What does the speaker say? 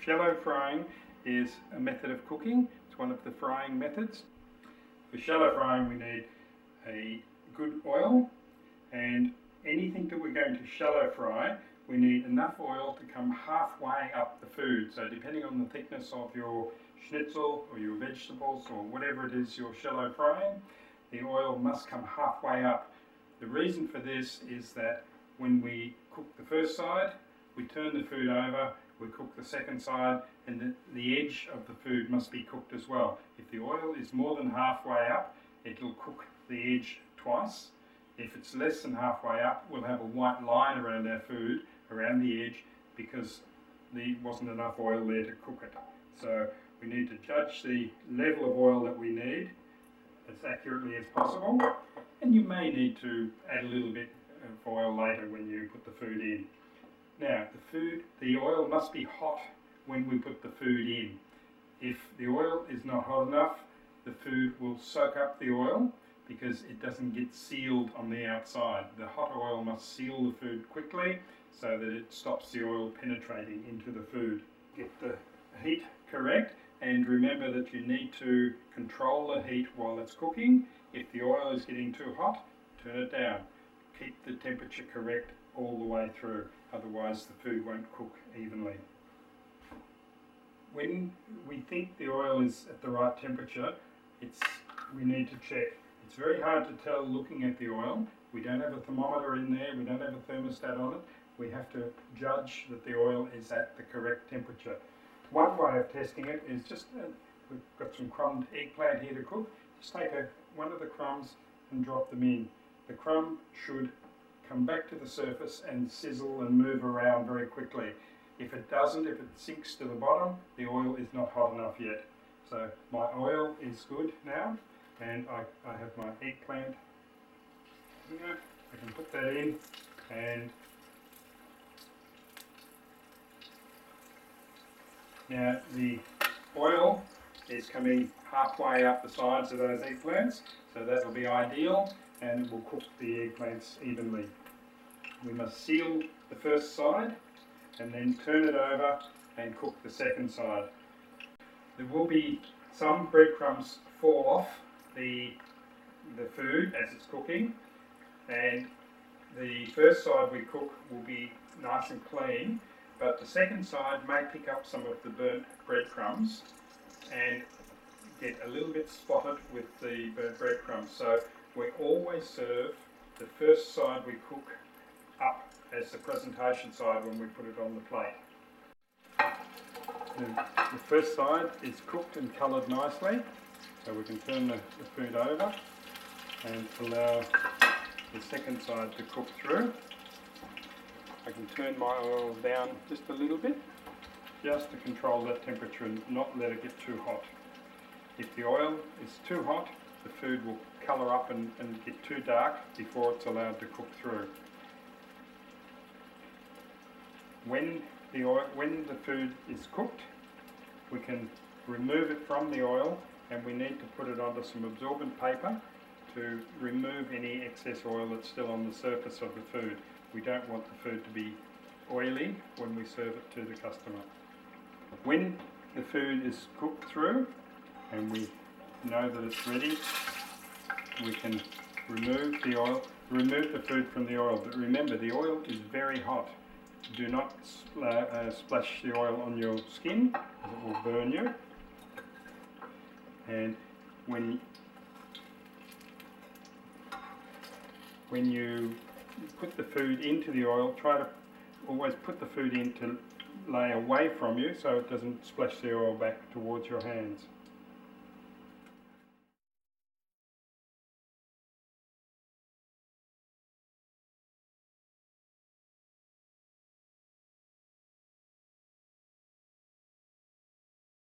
Shallow frying is a method of cooking. It's one of the frying methods. For shallow frying we need a good oil, and anything that we're going to shallow fry we need enough oil to come halfway up the food. So depending on the thickness of your schnitzel or your vegetables or whatever it is you're shallow frying, the oil must come halfway up. The reason for this is that when we cook the first side, we turn the food over, we cook the second side, and the edge of the food must be cooked as well. If the oil is more than halfway up, it'll cook the edge twice. If it's less than halfway up, we'll have a white line around our food, around the edge, because there wasn't enough oil there to cook it. So we need to judge the level of oil that we need as accurately as possible, and you may need to add a little bit of oil later when you put the food in. Now the oil must be hot when we put the food in. If the oil is not hot enough, the food will soak up the oil because it doesn't get sealed on the outside. The hot oil must seal the food quickly so that it stops the oil penetrating into the food. Get the heat correct, and remember that you need to control the heat while it's cooking. If the oil is getting too hot, turn it down. Keep the temperature correct all the way through, otherwise the food won't cook evenly. When we think the oil is at the right temperature, we need to check. It's very hard to tell looking at the oil. We don't have a thermometer in there, we don't have a thermostat on it. We have to judge that the oil is at the correct temperature. One way of testing it is just, we've got some crumbed eggplant here to cook. Just take one of the crumbs and drop them in. The crumb should come back to the surface and sizzle and move around very quickly. If it doesn't, if it sinks to the bottom, the oil is not hot enough yet. So my oil is good now, and I have my eggplant here. I can put that in, and now the oil is coming halfway up the sides of those eggplants, so that will be ideal, and it will cook the eggplants evenly. We must seal the first side and then turn it over and cook the second side. There will be some breadcrumbs fall off the food as it's cooking, and the first side we cook will be nice and clean, but the second side may pick up some of the burnt breadcrumbs and get a little bit spotted with the burnt breadcrumbs. So we always serve the first side we cook up as the presentation side when we put it on the plate. The first side is cooked and coloured nicely, so we can turn the food over and allow the second side to cook through. I can turn my oil down just a little bit, just to control that temperature and not let it get too hot. If the oil is too hot, the food will colour up and get too dark before it's allowed to cook through. When the food is cooked, we can remove it from the oil, and we need to put it onto some absorbent paper to remove any excess oil that's still on the surface of the food. We don't want the food to be oily when we serve it to the customer. When the food is cooked through and we know that it's ready, we can remove the food from the oil. But remember, the oil is very hot. Do not splash the oil on your skin, as it will burn you. And when you put the food into the oil, try to always put the food in to lay away from you so it doesn't splash the oil back towards your hands.